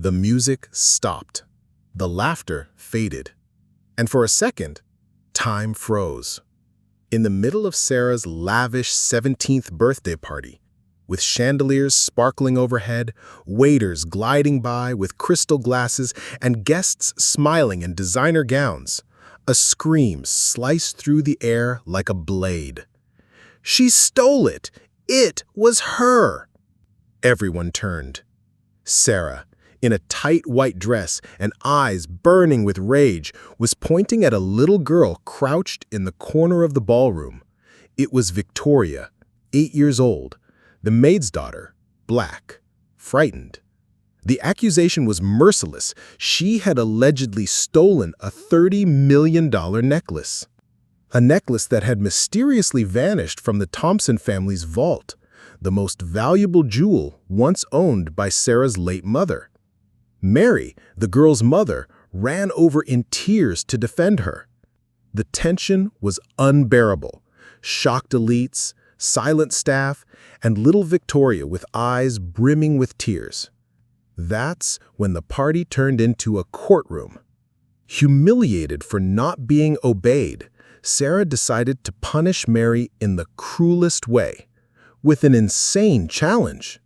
The music stopped. The laughter faded. And for a second, time froze. In the middle of Sarah's lavish 17th birthday party, with chandeliers sparkling overhead, waiters gliding by with crystal glasses, and guests smiling in designer gowns, a scream sliced through the air like a blade. She stole it! It was her! Everyone turned. Sarah, in a tight white dress and eyes burning with rage, was pointing at a little girl crouched in the corner of the ballroom. It was Victoria, 8 years old, the maid's daughter, black, frightened. The accusation was merciless. She had allegedly stolen a $30 million necklace. A necklace that had mysteriously vanished from the Thompson family's vault, the most valuable jewel once owned by Sarah's late mother. Mary, the girl's mother, ran over in tears to defend her. The tension was unbearable. Shocked elites, silent staff, and little Victoria with eyes brimming with tears. That's when the party turned into a courtroom. Humiliated for not being obeyed, Sarah decided to punish Mary in the cruelest way, with an insane challenge.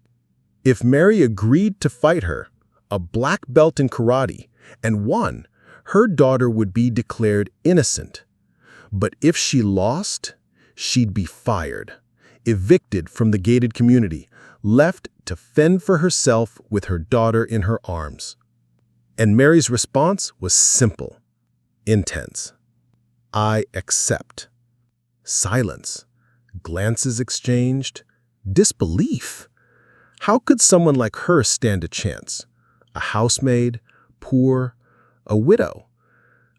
If Mary agreed to fight her, a black belt in karate, and won, her daughter would be declared innocent. But if she lost, she'd be fired, evicted from the gated community, left to fend for herself with her daughter in her arms. And Mary's response was simple, intense. I accept. Silence, glances exchanged, disbelief. How could someone like her stand a chance? A housemaid, poor, a widow,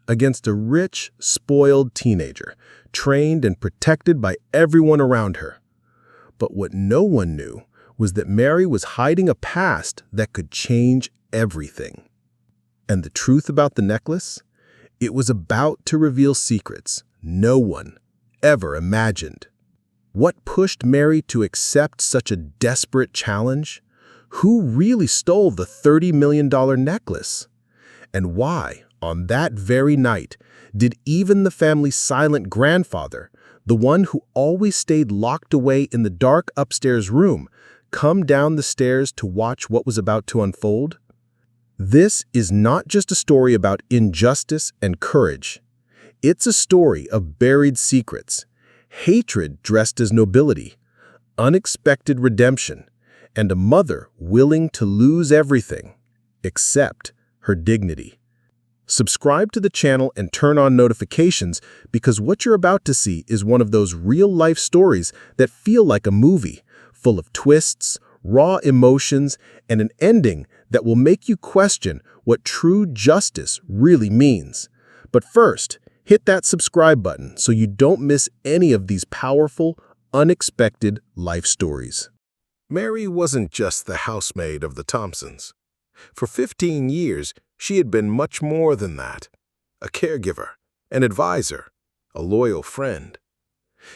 against a rich, spoiled teenager, trained and protected by everyone around her. But what no one knew was that Mary was hiding a past that could change everything. And the truth about the necklace? It was about to reveal secrets no one ever imagined. What pushed Mary to accept such a desperate challenge? Who really stole the $30 million necklace? And why, on that very night, did even the family's silent grandfather, the one who always stayed locked away in the dark upstairs room, come down the stairs to watch what was about to unfold? This is not just a story about injustice and courage. It's a story of buried secrets, hatred dressed as nobility, unexpected redemption, and a mother willing to lose everything except her dignity. Subscribe to the channel and turn on notifications because what you're about to see is one of those real-life stories that feel like a movie, full of twists, raw emotions, and an ending that will make you question what true justice really means. But first, hit that subscribe button so you don't miss any of these powerful, unexpected life stories. Mary wasn't just the housemaid of the Thompsons. For 15 years, she had been much more than that. A caregiver, an advisor, a loyal friend.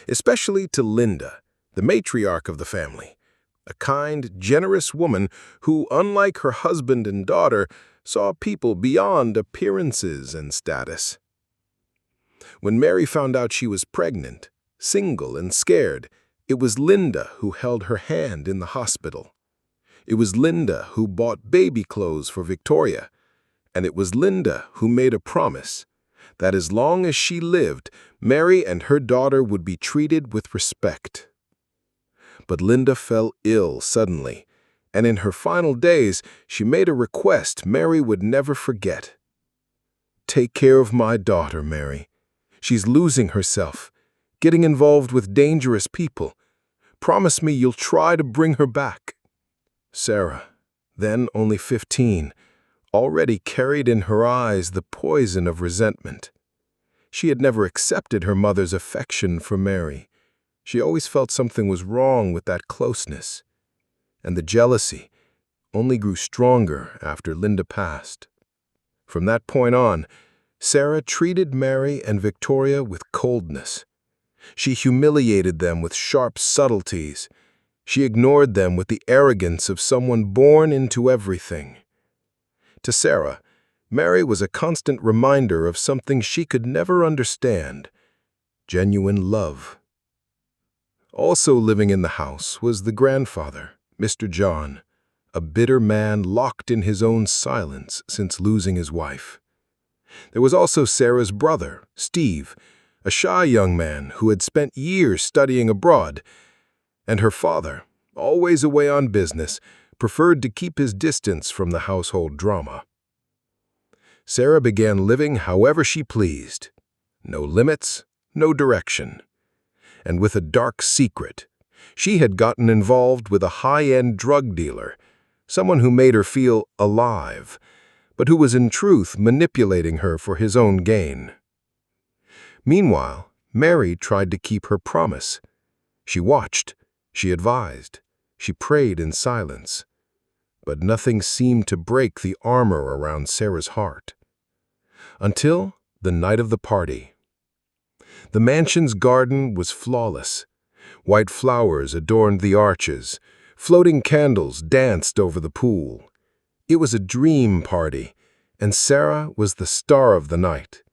Especially to Linda, the matriarch of the family, a kind, generous woman who, unlike her husband and daughter, saw people beyond appearances and status. When Mary found out she was pregnant, single and scared, it was Linda who held her hand in the hospital. It was Linda who bought baby clothes for Victoria, and it was Linda who made a promise that as long as she lived, Mary and her daughter would be treated with respect. But Linda fell ill suddenly, and in her final days, she made a request Mary would never forget. Take care of my daughter, Mary. She's losing herself, getting involved with dangerous people. Promise me you'll try to bring her back. Sarah, then only 15, already carried in her eyes the poison of resentment. She had never accepted her mother's affection for Mary. She always felt something was wrong with that closeness. And the jealousy only grew stronger after Linda passed. From that point on, Sarah treated Mary and Victoria with coldness. She humiliated them with sharp subtleties. She ignored them with the arrogance of someone born into everything. To Sarah, Mary was a constant reminder of something she could never understand: genuine love. Also living in the house was the grandfather, Mr. John, a bitter man locked in his own silence since losing his wife. There was also Sarah's brother, Steve, a shy young man who had spent years studying abroad, and her father, always away on business, preferred to keep his distance from the household drama. Sarah began living however she pleased. No limits, no direction. And with a dark secret, she had gotten involved with a high-end drug dealer, someone who made her feel alive, but who was in truth manipulating her for his own gain. Meanwhile, Mary tried to keep her promise. She watched, she advised, she prayed in silence. But nothing seemed to break the armor around Sarah's heart. Until the night of the party. The mansion's garden was flawless. White flowers adorned the arches. Floating candles danced over the pool. It was a dream party, and Sarah was the star of the night.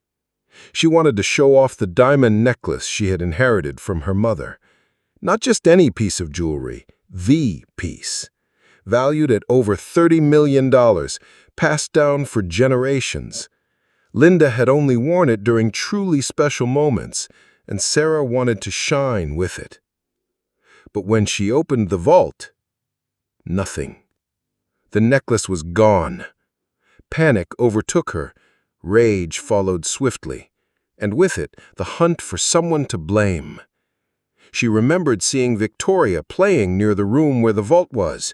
She wanted to show off the diamond necklace she had inherited from her mother. Not just any piece of jewelry, the piece. Valued at over $30 million, passed down for generations. Linda had only worn it during truly special moments, and Sarah wanted to shine with it. But when she opened the vault, nothing. The necklace was gone. Panic overtook her. Rage followed swiftly, and with it, the hunt for someone to blame. She remembered seeing Victoria playing near the room where the vault was.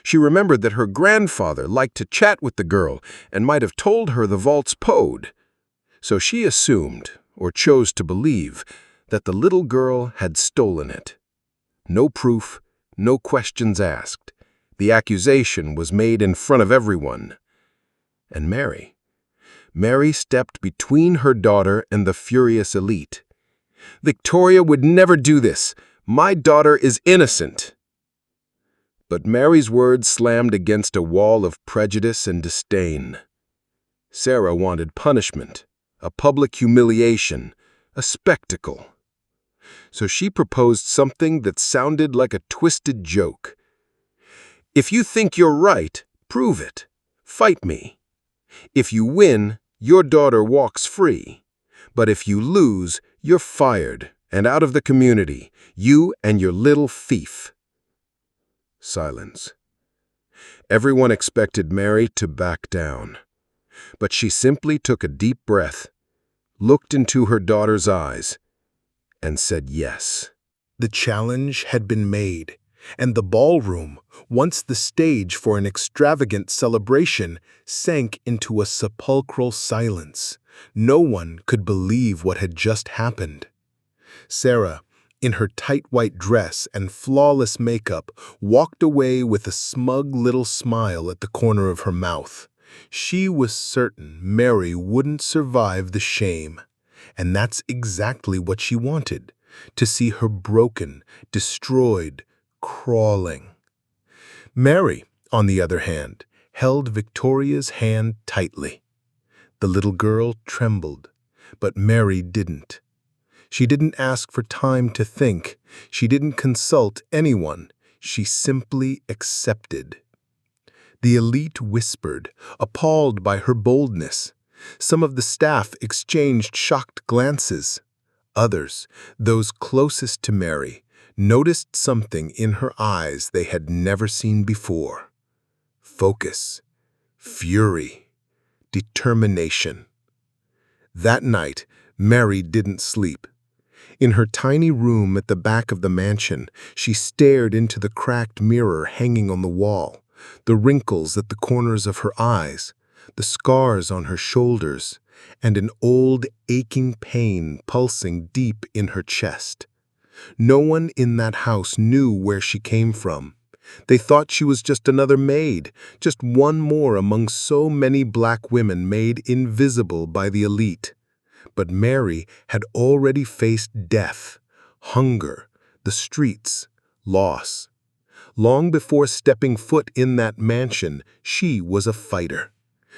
She remembered that her grandfather liked to chat with the girl and might have told her the vault's code. So she assumed, or chose to believe, that the little girl had stolen it. No proof, no questions asked. The accusation was made in front of everyone. And Mary stepped between her daughter and the furious elite. "Victoria would never do this. My daughter is innocent." But Mary's words slammed against a wall of prejudice and disdain. Sarah wanted punishment, a public humiliation, a spectacle. So she proposed something that sounded like a twisted joke. "If you think you're right, prove it. Fight me. If you win, your daughter walks free. But if you lose, you're fired and out of the community, you and your little thief." Silence. Everyone expected Mary to back down. But she simply took a deep breath, looked into her daughter's eyes, and said yes. The challenge had been made, and the ballroom, once the stage for an extravagant celebration, sank into a sepulchral silence. No one could believe what had just happened. Sarah, in her tight white dress and flawless makeup, walked away with a smug little smile at the corner of her mouth. She was certain Mary wouldn't survive the shame. And that's exactly what she wanted, to see her broken, destroyed, crawling. Mary, on the other hand, held Victoria's hand tightly. The little girl trembled, but Mary didn't. She didn't ask for time to think. She didn't consult anyone. She simply accepted. The elite whispered, appalled by her boldness. Some of the staff exchanged shocked glances. Others, those closest to Mary, noticed something in her eyes they had never seen before. Focus, fury, determination. That night, Mary didn't sleep. In her tiny room at the back of the mansion, she stared into the cracked mirror hanging on the wall, the wrinkles at the corners of her eyes, the scars on her shoulders, and an old, aching pain pulsing deep in her chest. No one in that house knew where she came from. They thought she was just another maid, just one more among so many black women made invisible by the elite. But Mary had already faced death, hunger, the streets, loss. Long before stepping foot in that mansion, she was a fighter.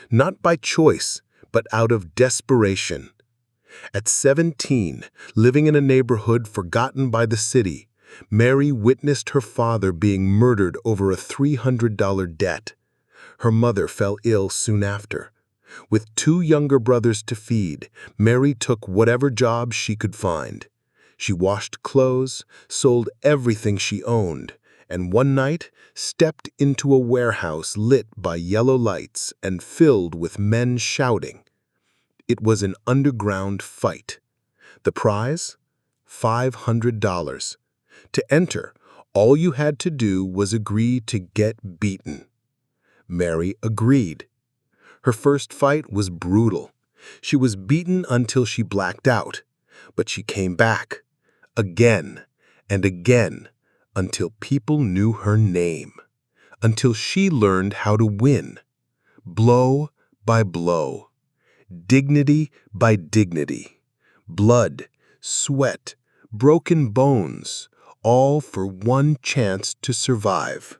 not by choice, but out of desperation. At 17, living in a neighborhood forgotten by the city, Mary witnessed her father being murdered over a $300 debt. Her mother fell ill soon after. With two younger brothers to feed, Mary took whatever job she could find. She washed clothes, sold everything she owned, and one night stepped into a warehouse lit by yellow lights and filled with men shouting. It was an underground fight. The prize? $500. To enter, all you had to do was agree to get beaten. Mary agreed. Her first fight was brutal. She was beaten until she blacked out, but she came back, again and again, until people knew her name, until she learned how to win, blow by blow, dignity by dignity, blood, sweat, broken bones, all for one chance to survive.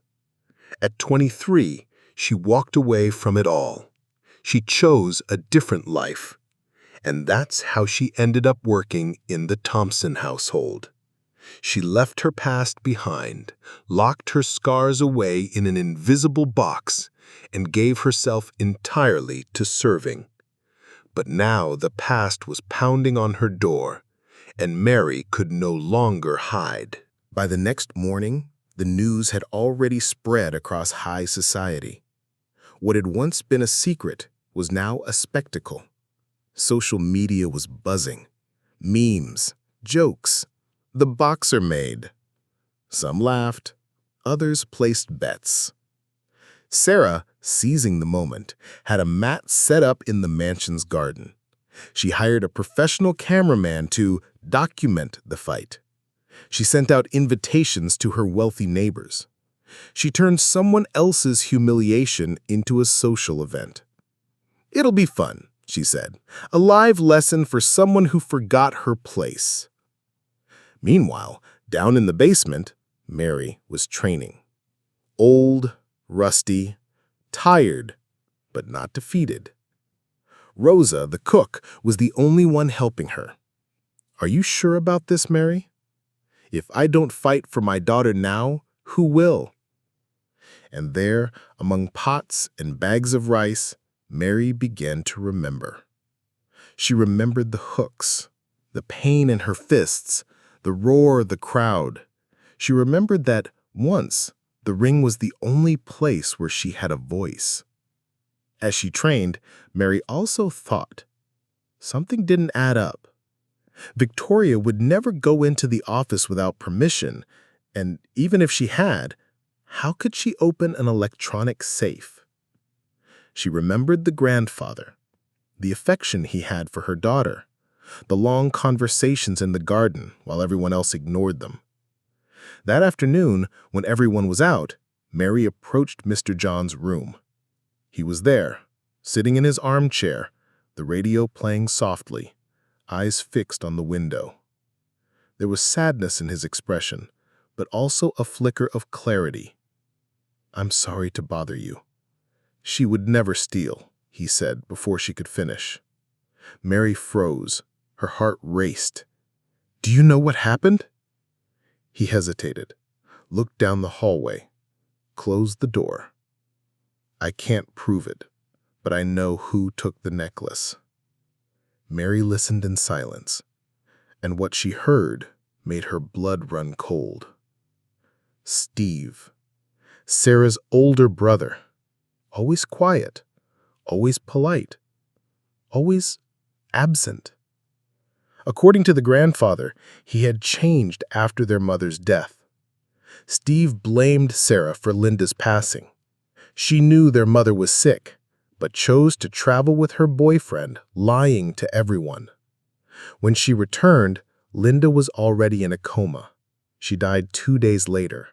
At 23, she walked away from it all. She chose a different life, and that's how she ended up working in the Thompson household. She left her past behind, locked her scars away in an invisible box, and gave herself entirely to serving. But now the past was pounding on her door, and Mary could no longer hide. By the next morning, the news had already spread across high society. What had once been a secret was now a spectacle. Social media was buzzing. Memes, jokes, the boxer maid. Some laughed, others placed bets. Sarah, seizing the moment, had a mat set up in the mansion's garden. She hired a professional cameraman to document the fight. She sent out invitations to her wealthy neighbors. She turned someone else's humiliation into a social event. "It'll be fun," she said, "a live lesson for someone who forgot her place." Meanwhile, down in the basement, Mary was training. Old, rusty, tired, but not defeated. Rosa, the cook, was the only one helping her. "Are you sure about this, Mary? If I don't fight for my daughter now, who will?" And there, among pots and bags of rice, Mary began to remember. She remembered the hooks, the pain in her fists, the roar of the crowd. She remembered that once the ring was the only place where she had a voice. As she trained, Mary also thought something didn't add up. Victoria would never go into the office without permission, and even if she had, how could she open an electronic safe? She remembered the grandfather, the affection he had for her daughter, the long conversations in the garden while everyone else ignored them. That afternoon, when everyone was out, Mary approached Mr. John's room. He was there, sitting in his armchair, the radio playing softly, eyes fixed on the window. There was sadness in his expression, but also a flicker of clarity. "I'm sorry to bother you." "She would never steal," he said before she could finish. Mary froze. Her heart raced. "Do you know what happened?" He hesitated, looked down the hallway, closed the door. "I can't prove it, but I know who took the necklace." Mary listened in silence, and what she heard made her blood run cold. Steve, Sarah's older brother, always quiet, always polite, always absent. According to the grandfather, he had changed after their mother's death. Steve blamed Sarah for Linda's passing. She knew their mother was sick, but chose to travel with her boyfriend, lying to everyone. When she returned, Linda was already in a coma. She died 2 days later.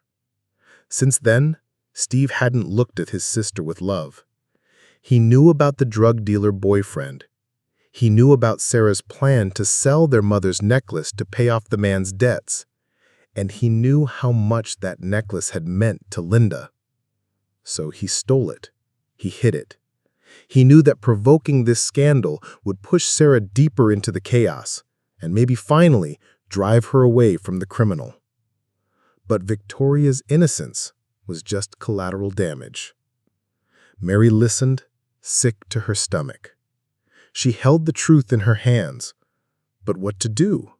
Since then, Steve hadn't looked at his sister with love. He knew about the drug dealer boyfriend. He knew about Sarah's plan to sell their mother's necklace to pay off the man's debts. And he knew how much that necklace had meant to Linda. So he stole it. He hid it. He knew that provoking this scandal would push Sarah deeper into the chaos and maybe finally drive her away from the criminal. But Victoria's innocence was just collateral damage. Mary listened, sick to her stomach. She held the truth in her hands. But what to do?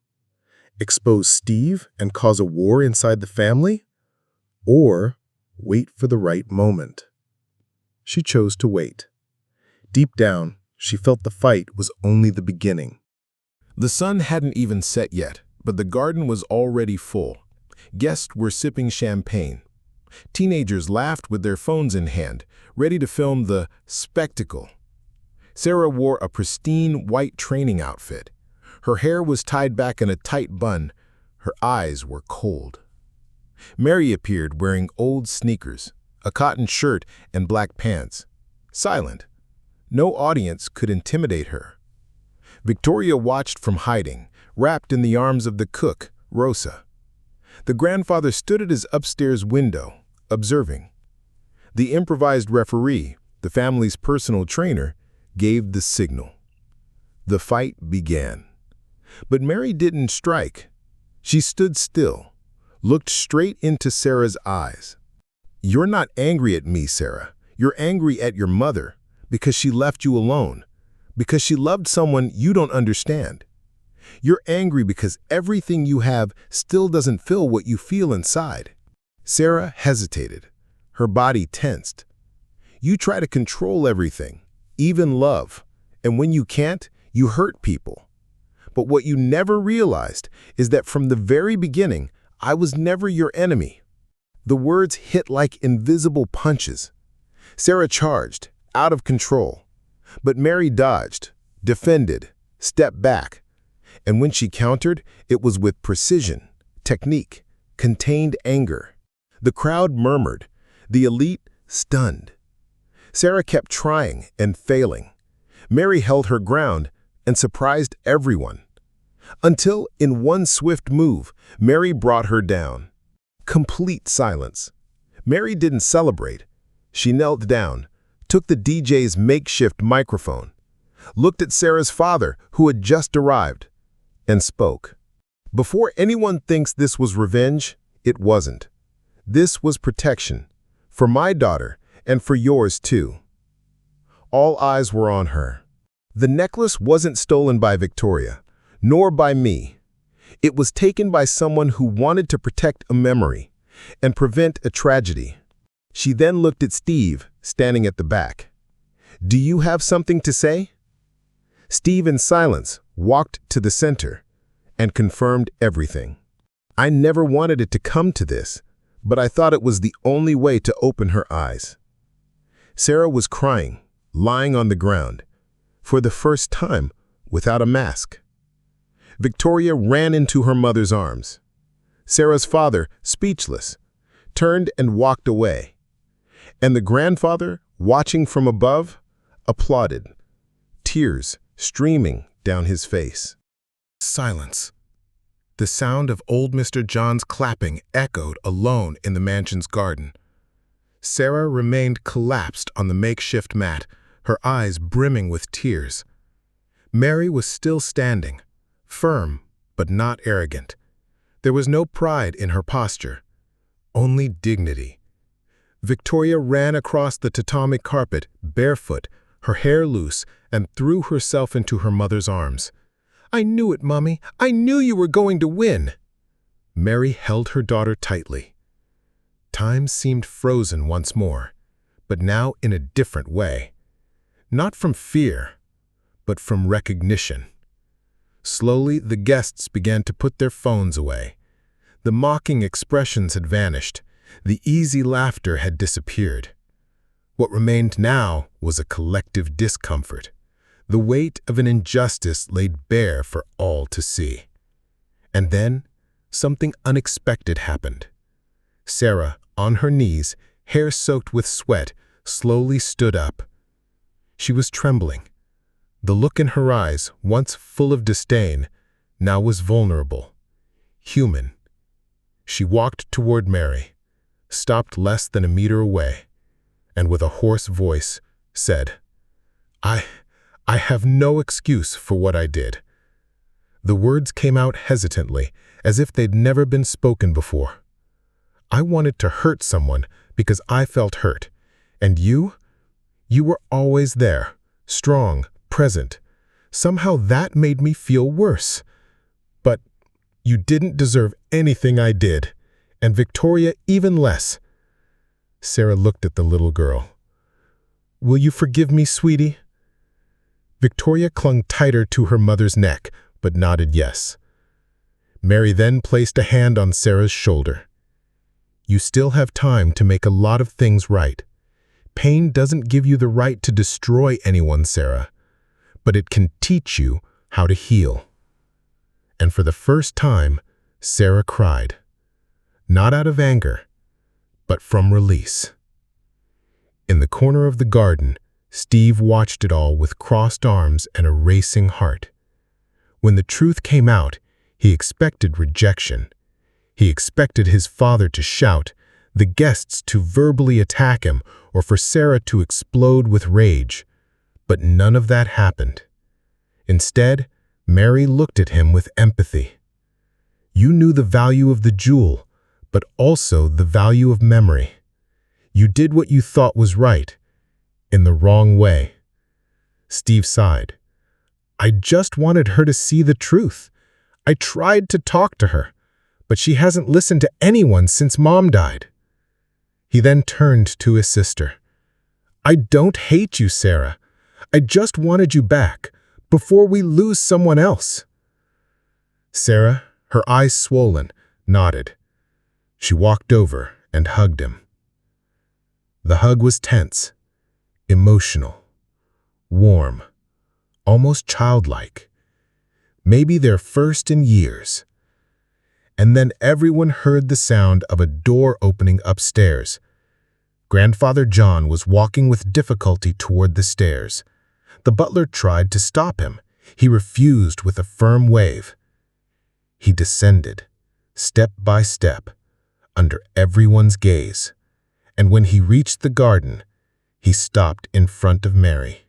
Expose Steve and cause a war inside the family? Or wait for the right moment? She chose to wait. Deep down, she felt the fight was only the beginning. The sun hadn't even set yet, but the garden was already full. Guests were sipping champagne. Teenagers laughed with their phones in hand, ready to film the spectacle. Sarah wore a pristine white training outfit. Her hair was tied back in a tight bun. Her eyes were cold. Mary appeared wearing old sneakers, a cotton shirt, and black pants. Silent. No audience could intimidate her. Victoria watched from hiding, wrapped in the arms of the cook, Rosa. The grandfather stood at his upstairs window, observing. The improvised referee, the family's personal trainer, gave the signal. The fight began. But Mary didn't strike. She stood still, looked straight into Sarah's eyes. "You're not angry at me, Sarah. You're angry at your mother because she left you alone, because she loved someone you don't understand. You're angry because everything you have still doesn't fill what you feel inside." Sarah hesitated, her body tensed. You try to control everything, even love, and when you can't, you hurt people. But what you never realized is that from the very beginning, I was never your enemy. The words hit like invisible punches. Sarah charged, out of control. But Mary dodged, defended, stepped back. And when she countered, it was with precision, technique, contained anger. The crowd murmured, the elite stunned. Sarah kept trying and failing. Mary held her ground and surprised everyone. Until, in one swift move, Mary brought her down. Complete silence. Mary didn't celebrate. She knelt down, took the DJ's makeshift microphone, looked at Sarah's father, who had just arrived, and spoke. Before anyone thinks this was revenge, it wasn't. This was protection, for my daughter and for yours too. All eyes were on her. The necklace wasn't stolen by Victoria, nor by me. It was taken by someone who wanted to protect a memory and prevent a tragedy. She then looked at Steve, standing at the back. "Do you have something to say?" Steve, in silence, walked to the center and confirmed everything. "I never wanted it to come to this, but I thought it was the only way to open her eyes." Sarah was crying, lying on the ground, for the first time without a mask. Victoria ran into her mother's arms. Sarah's father, speechless, turned and walked away. And the grandfather, watching from above, applauded, tears streaming down his face. Silence. The sound of old Mr. John's clapping echoed alone in the mansion's garden. Sarah remained collapsed on the makeshift mat, her eyes brimming with tears. Mary was still standing, firm but not arrogant. There was no pride in her posture, only dignity. Victoria ran across the tatami carpet, barefoot, her hair loose, and threw herself into her mother's arms. "I knew it, Mommy. I knew you were going to win." Mary held her daughter tightly. Time seemed frozen once more, but now in a different way. Not from fear, but from recognition. Slowly, the guests began to put their phones away. The mocking expressions had vanished. The easy laughter had disappeared. What remained now was a collective discomfort, the weight of an injustice laid bare for all to see. And then, something unexpected happened. Sarah, on her knees, hair soaked with sweat, slowly stood up. She was trembling. The look in her eyes, once full of disdain, now was vulnerable, human. She walked toward Mary, stopped less than a meter away, and with a hoarse voice said, I, I have no excuse for what I did. The words came out hesitantly, as if they'd never been spoken before. I wanted to hurt someone because I felt hurt. And you were always there, strong, present. Somehow that made me feel worse. But you didn't deserve anything I did, and Victoria even less. Sarah looked at the little girl. Will you forgive me, sweetie? Victoria clung tighter to her mother's neck, but nodded yes. Mary then placed a hand on Sarah's shoulder. You still have time to make a lot of things right. Pain doesn't give you the right to destroy anyone, Sarah, but it can teach you how to heal. And for the first time, Sarah cried. Not out of anger, but from release. In the corner of the garden, Steve watched it all with crossed arms and a racing heart. When the truth came out, he expected rejection. He expected his father to shout, the guests to verbally attack him, or for Sarah to explode with rage. But none of that happened. Instead, Mary looked at him with empathy. You knew the value of the jewel, but also the value of memory. You did what you thought was right, in the wrong way. Steve sighed. I just wanted her to see the truth. I tried to talk to her, but she hasn't listened to anyone since Mom died. He then turned to his sister. I don't hate you, Sarah. I just wanted you back, before we lose someone else. Sarah, her eyes swollen, nodded. She walked over and hugged him. The hug was tense, emotional, warm, almost childlike. Maybe their first in years. And then everyone heard the sound of a door opening upstairs. Grandfather John was walking with difficulty toward the stairs. The butler tried to stop him. He refused with a firm wave. He descended, step by step, under everyone's gaze. And when he reached the garden, he stopped in front of Mary.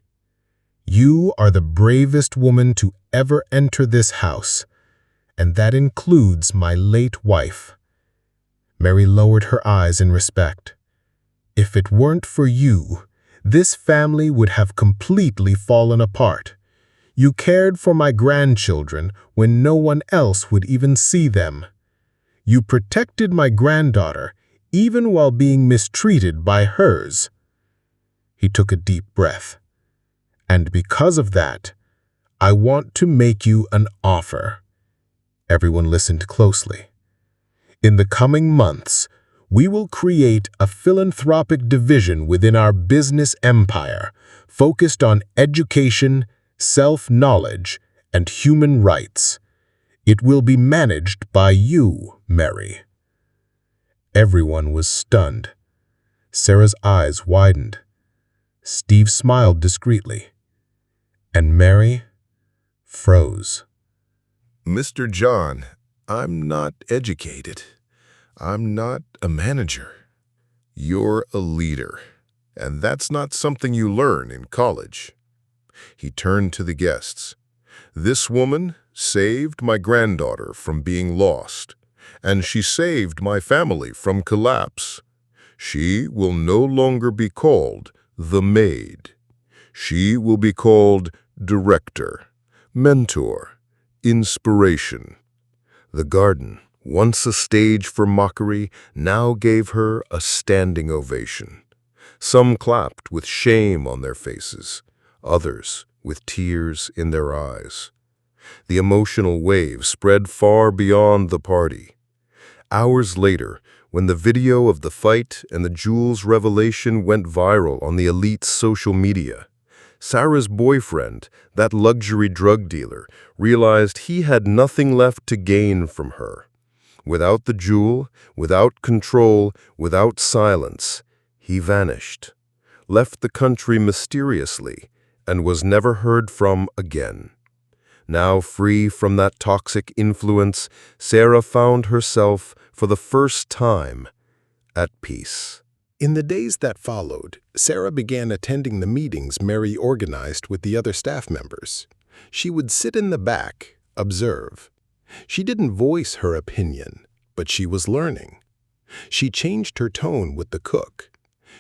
You are the bravest woman to ever enter this house, and that includes my late wife. Mary lowered her eyes in respect. If it weren't for you, this family would have completely fallen apart. You cared for my grandchildren when no one else would even see them. You protected my granddaughter, even while being mistreated by hers. He took a deep breath. And because of that, I want to make you an offer. Everyone listened closely. In the coming months, we will create a philanthropic division within our business empire, focused on education, self-knowledge, and human rights. It will be managed by you, Mary. Everyone was stunned. Sarah's eyes widened. Steve smiled discreetly. And Mary froze. Mr. John, I'm not educated. I'm not a manager. You're a leader, and that's not something you learn in college. He turned to the guests. This woman saved my granddaughter from being lost, and she saved my family from collapse. She will no longer be called the maid. She will be called director, mentor, inspiration. The garden, once a stage for mockery, now gave her a standing ovation. Some clapped with shame on their faces, others with tears in their eyes. The emotional wave spread far beyond the party. Hours later, when the video of the fight and the jewels revelation went viral on the elite's social media, Sarah's boyfriend, that luxury drug dealer, realized he had nothing left to gain from her. Without the jewel, without control, without silence, he vanished, left the country mysteriously, and was never heard from again. Now free from that toxic influence, Sarah found herself, for the first time, at peace. In the days that followed, Sarah began attending the meetings Mary organized with the other staff members. She would sit in the back, observe. She didn't voice her opinion, but she was learning. She changed her tone with the cook.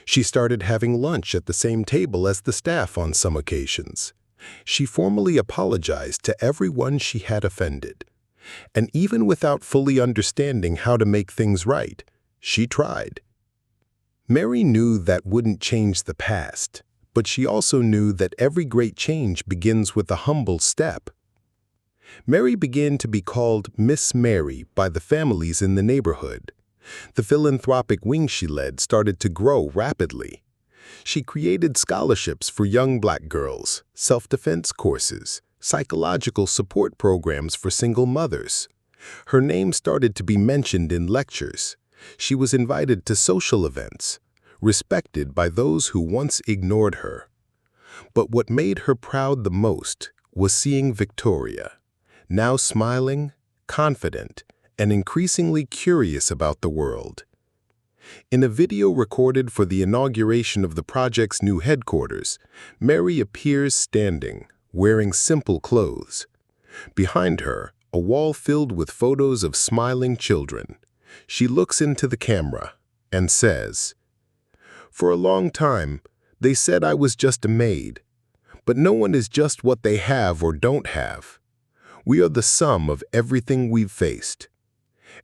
She started having lunch at the same table as the staff on some occasions. She formally apologized to everyone she had offended. And even without fully understanding how to make things right, she tried. Mary knew that wouldn't change the past, but she also knew that every great change begins with a humble step. Mary began to be called Miss Mary by the families in the neighborhood. The philanthropic wing she led started to grow rapidly. She created scholarships for young Black girls, self-defense courses, psychological support programs for single mothers. Her name started to be mentioned in lectures. She was invited to social events, respected by those who once ignored her. But what made her proud the most was seeing Victoria, now smiling, confident, and increasingly curious about the world. In a video recorded for the inauguration of the project's new headquarters, Mary appears standing, wearing simple clothes. Behind her, a wall filled with photos of smiling children. She looks into the camera and says, "For a long time, they said I was just a maid. But no one is just what they have or don't have. We are the sum of everything we've faced.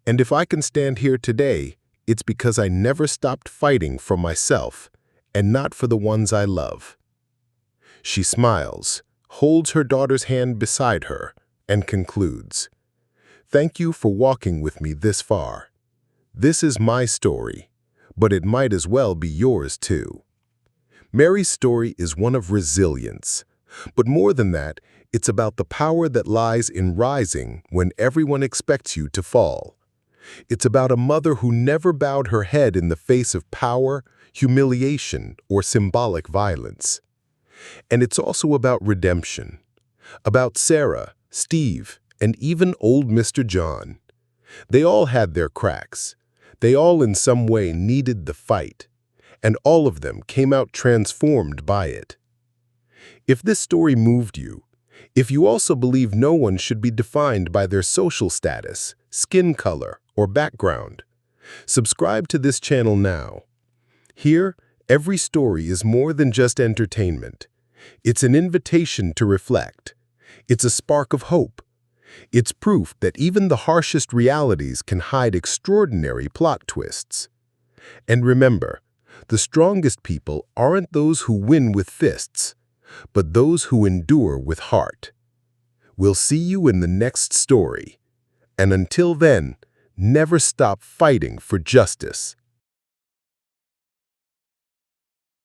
And if I can stand here today, it's because I never stopped fighting for myself and not for the ones I love." She smiles, holds her daughter's hand beside her, and concludes, "Thank you for walking with me this far. This is my story, but it might as well be yours too." Mary's story is one of resilience, but more than that, it's about the power that lies in rising when everyone expects you to fall. It's about a mother who never bowed her head in the face of power, humiliation, or symbolic violence. And it's also about redemption, about Sarah, Steve, and even old Mr. John. They all had their cracks. They all in some way needed the fight, and all of them came out transformed by it. If this story moved you, if you also believe no one should be defined by their social status, skin color, or background, subscribe to this channel now. Here, every story is more than just entertainment. It's an invitation to reflect. It's a spark of hope. It's proof that even the harshest realities can hide extraordinary plot twists. And remember, the strongest people aren't those who win with fists, but those who endure with heart. We'll see you in the next story. And until then, never stop fighting for justice.